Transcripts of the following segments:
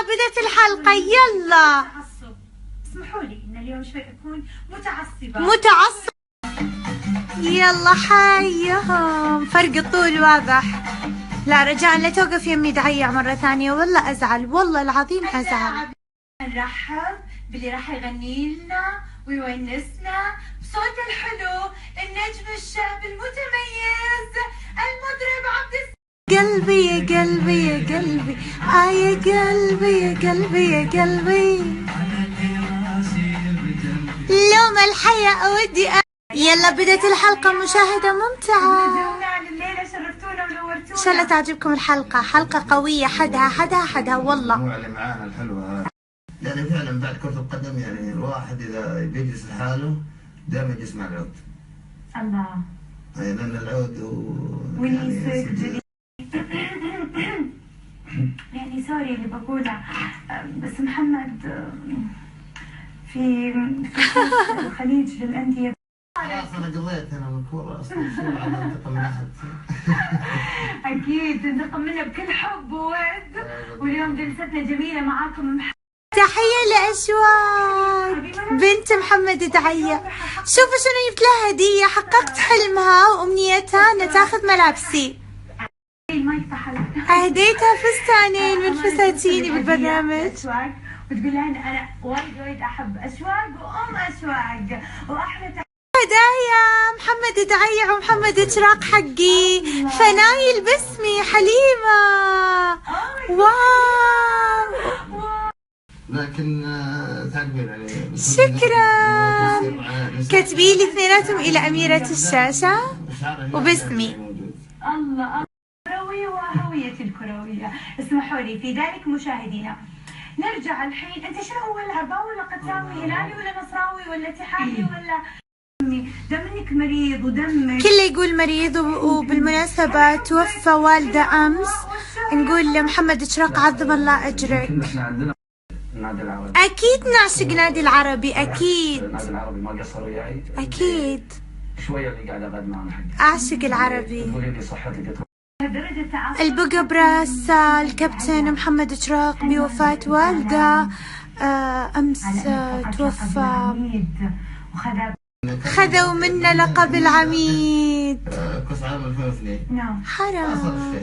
بسرعة بدت الحلقة يلا. تعصب، اسمحوا لي ان اليوم شوي اكون متعصبة. يلا حيهم، فرق الطول واضح. لا رجاء لا توقف يمي دعيع مرة ثانية والله أزعل، والله العظيم أزعل. نرحب باللي راح يغني لنا ويونسنا بصوت الحلو، النجم الشاب المتميز المطرب عبد قلبي يا قلبي يا قلبي، يا قلبي يا قلبي يا قلبي، لوم الحياة ودي يلا بدت الحلقة، مشاهدة ممتعة. الليلة شرفتونا ونورتونا. إن شاء الله تعجبكم الحلقة، حلقة قوية حدها والله. المجموعة اللي معانا الحلوة يعني فعلا بعد كرة القدم يعني الواحد إذا بيجلس لحاله دائما يسمع العود. الله. لأن العود هو ونيسك يعني سوري اللي بقوله، بس محمد في الخليج للأندية. خلاص أنا قضيت أنا من الكورة أصلا، شو عم أنتقم من أحد؟ أكيد تنتقم منا بكل حب وود، واليوم جلستنا جميلة معاكم. تحية لأشواق بنت محمد دعية، شوفوا شنو جبت لها هدية، حققت حلمها وأمنيتها أنها تاخذ ملابسي. أهديتها فستانين من فساتيني بالبرنامج، وتقول لها أنا وايد أحب أشواق وأم أشواق وأحلى هدايا محمد دعيع ومحمد إشراق حقي، فنايل باسمي حليمة. واو لكن تعقبين عليه. شكرا. كاتبين لي اثنيناتهم إلى أميرة الشاشة وباسمي. الله كروي وهويتي الكروية. اسمحوا لي في ذلك مشاهدينا، نرجع الحين. أنت شنو أول عرباوي ولا قتراوي هلالي ولا نصراوي ولا اتحادي ولا دمك مريض ودمك كله يقول مريض، وبالمناسبة توفى والده أمس، نقول لمحمد إشراق عظم الله أجرك. احنا عندنا النادي العربي، أكيد نعشق نادي العربي، أكيد النادي العربي ما قصر وياي أكيد، شويه اللي قاعده بعد معنا حق أعشق العربي. تقولي لي صحتك درجة تعصب. البقى براس الكابتن محمد إشراق بوفاة والده أمس توفى، خذوا منا لقب العميد. كأس عالم 2002 نعم حرام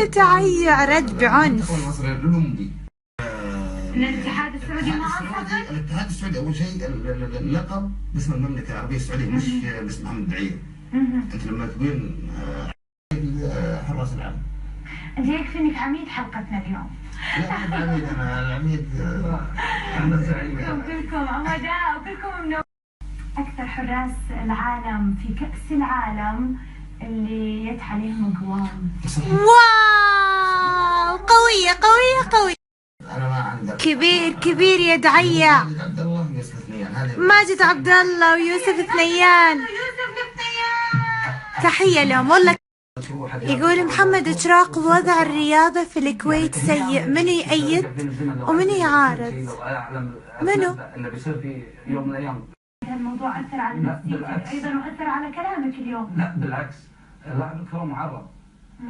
يتعيع رد بعنف. المصري الأولمبي الاتحاد السعودي ما أصلاً. الاتحاد السعودي أول شيء اللقب باسم المملكة العربية السعودية مش باسم محمد دعية. أنت لما تقول حراس العالم. أنت يكفي إنك عميد حلقتنا اليوم. لا أنا العميد، أنا العميد. كلكم عمداء وكلكم من أكثر حراس العالم في كأس العالم اللي يتح عليهم أقوام. واو قوية. أنا ما عندي. كبير يا دعيع. عبد الله يوسف ثنيان. ماجد عبد الله ويوسف ثنيان، تحية لهم والله. يقول محمد إشراق وضع الرياضة في الكويت سيء، منو يأيد ومنو يعارض؟ منو؟ انه بيصير في يوم من الايام الموضوع أثر على نفسيتي أيضا وأثر على كلامك اليوم. لا بالعكس، اللاعب الكره معرض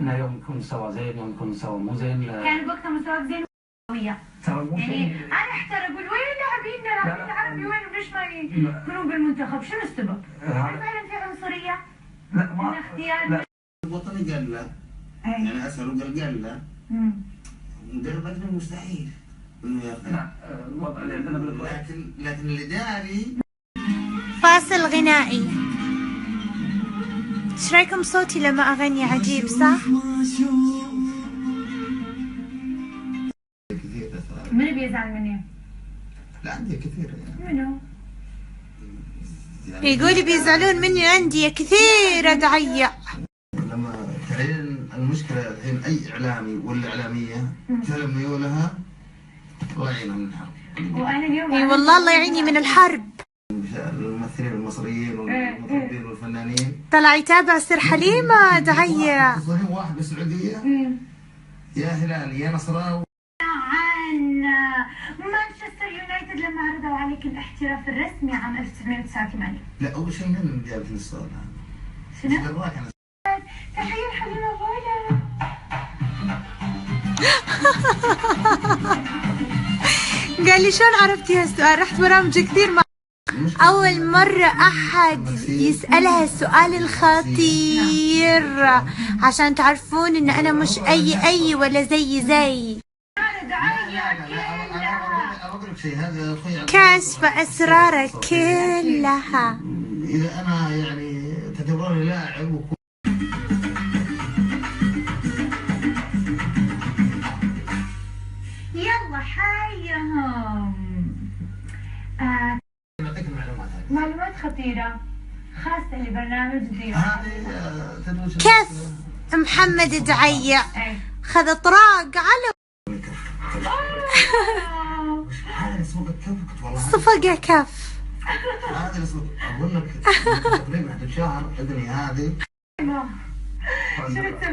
انه يوم يكون سوا زين يوم يكون سوا مو زين. كان بوقتها مستواك زين ترى مو يعني شيء. انا احتار اقول وين اللاعبين العربي وين ليش ما يكونون بالمنتخب؟ شنو السبب؟ هل فعلا في عنصريه؟ لا ما اختيار الوطني قال لا، يعني اساله قال لا. مدرب اجنبي مستحيل انه ياخذ. لا الوضع اللي عندنا لكن اللي داري. فاصل غنائي. ايش رايكم صوتي لما اغني عجيب صح؟ من بيزعل مني؟ لا عندي كثير يعني. منو؟ يقولي بيزعلون مني، عندي كثير دعيع. لما تعين المشكلة الحين أي إعلامي ولا إعلامية تعلم ميولها الله يعينها من الحرب. وأنا اليوم اي والله الله يعيني من الحرب. الممثلين المصريين والمطربين والفنانين طلع يتابع سر حليمة دعيع. واحد بالسعودية يا هلال يا نصراوي. عن مانشستر يونايتد لما عرضوا عليك الاحتراف الرسمي عام 1989. لا أول شيء من اللي جابتني الصورة هذا؟ شنو؟ تحية لحليمة بولا. قال لي شلون عرفتي هالسؤال؟ رحت برامج كثير مع أول مرة أحد يسألها السؤال الخطير عشان تعرفون إن أنا مش أي ولا زي كاشفة أسرارك كلها. إذا أنا يعني تعتبروني لاعب يلا حيهم. نعطيك المعلومات هذه. معلومات خطيرة خاصة لبرنامج ضيوف. هذه كيف محمد دعيع إيه. خذ طراق على هذا اسمه كف والله. صفقة كف. هذا اسمه أقول لك تقريبا 11 شهر إذني هذه.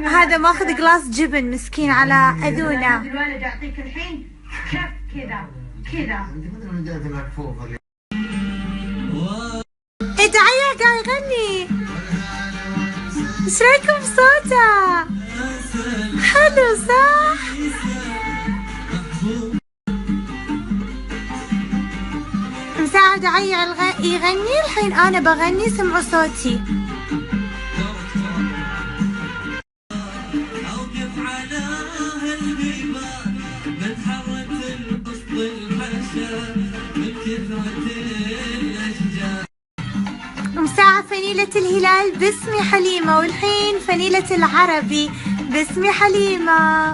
هذا ماخذ جلاس جبن مسكين على أذونه. الولد يعطيك الحين كف كذا كذا. أنت مدري من جاية المكفوفة اللي دعيع قاعد يغني. ايش رايكم بصوته؟ حلو صح؟ مساعد دعيع يغني. الحين أنا بغني سمعوا صوتي. مساعة فنيلة الهلال باسمي حليمة، والحين فنيلة العربي باسمي حليمة.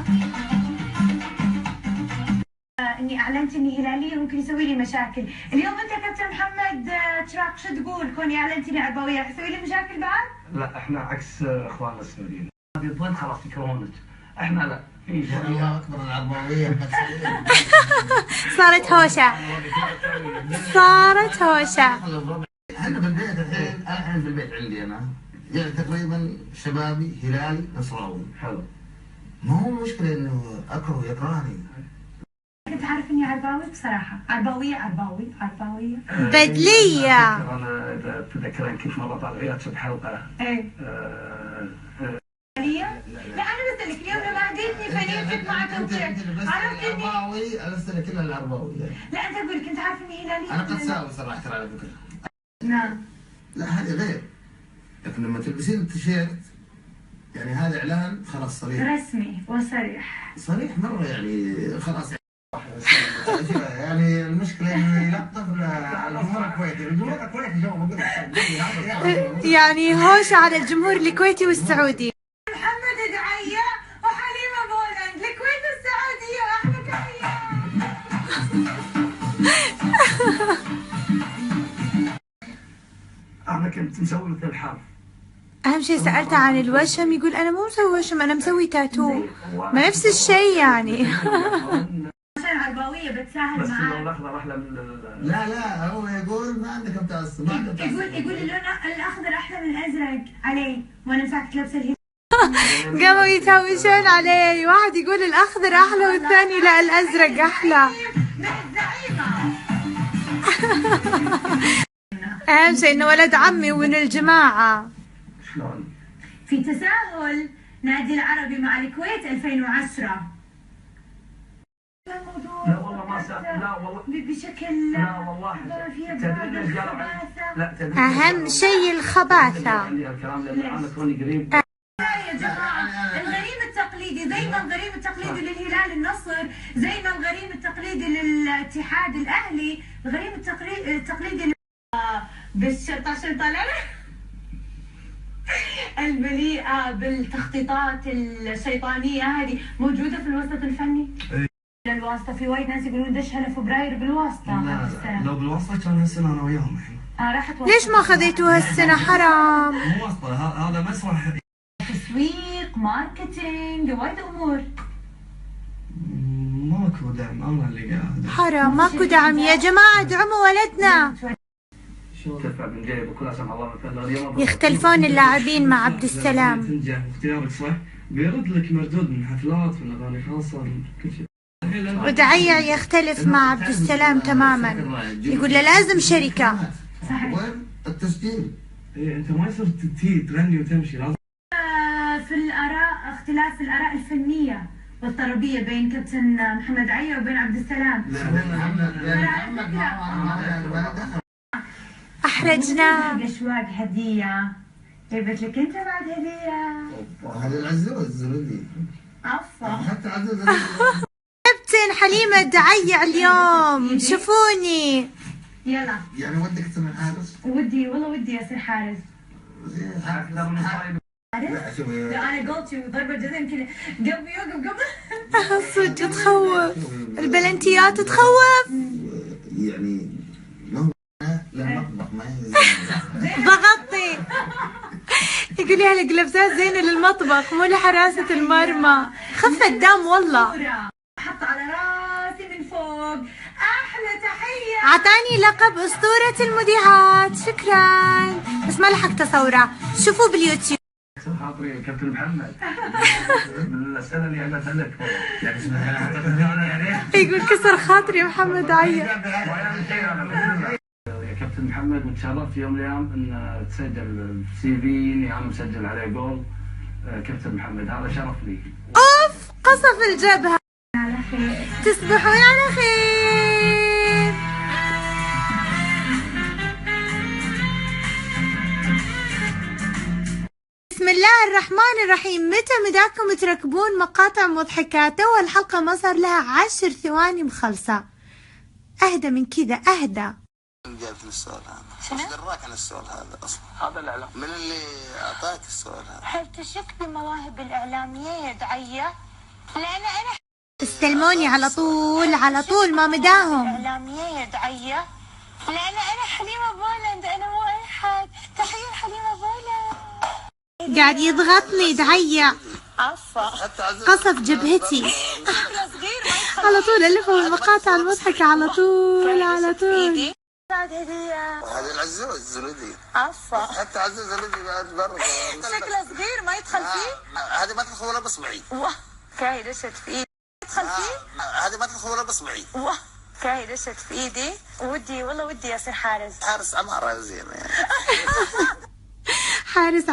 اني اعلنت اني هلاليه ممكن يسوي لي مشاكل. اليوم انت كابتن محمد تراك شو تقول؟ كوني اعلنت اني عرباويه راح يسوي لي مشاكل بعد؟ لا احنا عكس اخواننا السوريين. هذه الظن خلاص يكرهونك، احنا لا. في شيء الله أكبر العرباوية. صارت هوشة. صارت هوشة. احنا بالبيت الحين في البيت عندي انا يعني تقريبا شبابي هلالي نصراوي. حلو. ما هو مشكلة انه اكره يكرهني. كنت عارف اني عرباوي بصراحه، عرباويه بدلية. انا اذا تتذكرين كنت مرة طالع وياك في حلقة. ايه. لا انا بسألك اليوم لما هديتني فنيتك مع توقيع عرفت اني العرباوي الاسئلة كلها العرباوي يعني. لا انت اقول كنت عارف اني هلاليه. انا قد ساوي صراحة على فكرة. نعم. لا هذه غير. لكن لما تلبسين التيشيرت يعني هذا اعلان خلاص صريح. رسمي وصريح. صريح مرة يعني خلاص يعني المشكلة انه يلطف الجمهور الكويتي، الجمهور الكويتي جو بقول لك يعني هوشة على الجمهور الكويتي والسعودي. محمد دعيع وحليمة بولند، الكويت والسعودية واحلى تحية. انا كنت مسوي مثل الحرف. أهم شيء سألته عن الوشم، يقول أنا مو مسوي وشم، أنا مسوي تاتو. ما نفس الشيء يعني. عشان عرباوية بتساهل بس اللون معاه. الاخضر احلى من لا هو يقول ما عندك متعصب. يقول اللون الاخضر احلى من الازرق علي وانا مساكت لابسه الهلال. قاموا يتهاوشون علي، واحد يقول الأخضر أحلى والثاني لا الأزرق أحلى. أهم شيء إنه ولد عمي ومن الجماعة. شلون؟ في تساهل نادي العربي مع الكويت 2010. لا والله ما لا والله بشكل لا والله تدري ليش قالوا لا تدري أهم شيء الخباثة. عندي هالكلام لان انا كوني قريب. يا جماعة الغريم التقليدي زي ما الغريم التقليدي للهلال النصر، زي ما الغريم التقليدي للاتحاد الأهلي، الغريم التقليدي بالشرطة المليئة بالتخطيطات الشيطانية هذه موجودة في الوسط الفني. الواسطة في وايد ناس يقولون دشها لفبراير بالواسطة. لو بالواسطة كان هالسنة انا وياهم الحين. راحت ليش ما خذيتوها السنة؟ حرام. مو واسطة، هذا مسرح. تسويق، ماركتينج، وايد امور. ماكو دعم، الله اللي قاعد. حرام ماكو دعم يا جماعة، ادعموا ولدنا. تدفع من جيبك ولا سمح الله مثلا اليوم يختلفون اللاعبين مع عبد السلام. تنجح واختيارك صح بيرد لك مردود من حفلات من اغاني خاصه من كل شيء. ودعيع يختلف مع عبد السلام تماما، يقول له لازم شركة. وين التسجيل؟ إيه انت ما يصير تغني وتمشي، لازم في الآراء، اختلاف الآراء الفنية والطربية بين كابتن محمد عيا وبين عبد السلام. احرجنا. الاشواق هدية جايبت لك انت بعد هدية. هذا العزوز الزلودي. عفوا. حتى عزوز كابتن حليمة دعيع اليوم، شوفوني. يلا. يعني ودك تسمع حارس؟ ودي والله ودي اصير حارس. لا شوف انا قلت ضربة جزاء يمكن قلبي يوقف قبل. صدق تخوف، البلنتيات تخوف. يعني ما هو للمطبخ ما ضغطتي. يقولي هلك لبسات زينة للمطبخ مو لحراسة المرمى. خفة دم والله. حط على راسي من فوق. احلى تحية. عطاني لقب أسطورة المذيعات، شكرا. بس ما لحقت أصوره، شوفوه باليوتيوب. خاطري كابتن محمد من السنه اللي عملت لك يعني يقول كسر خاطري محمد عيا. يا كابتن محمد متشرف في يوم من الايام ان تسجل سي في اني انا مسجل عليه جول. كابتن محمد هذا شرف لي. اوف قصف الجبهة. على خير. تصبحون على خير. بسم الله الرحمن الرحيم. متى مداكم تركبون مقاطع مضحكة؟ تو الحلقة ما صار لها 10 ثواني مخلصة. اهدى من كذا اهدى. جابت لي السؤال هذا؟ شنو؟ ايش دراك عن السؤال هذا اصلا؟ هذا الاعلام. من اللي اعطاك السؤال هذا؟ هل تشك بمواهب الإعلامية يا دعية؟ لأن أنا استلموني على طول على طول ما مداهم. إعلامية يا دعية؟ لأن أنا حليمة بولند، أنا مو أي حد. تحية حليمة بولند. قاعد يضغطني دعية. عفوا. قصف جبهتي. على طول ألفوا المقاطع المضحكة على طول على طول. هذا العزوز الزلودي. عفوا. حتى عزوز الزلودي بعد برا. شكله صغير ما يدخل فيه. هذه ما تدخل ولا بصبعي. كاي دشت في ايدي. يدخل فيه؟ هذه ما تدخل ولا بصبعي. كاي دشت في ايدي. ودي والله ودي اصير حارس. حارس عمارة زين يعني. حارس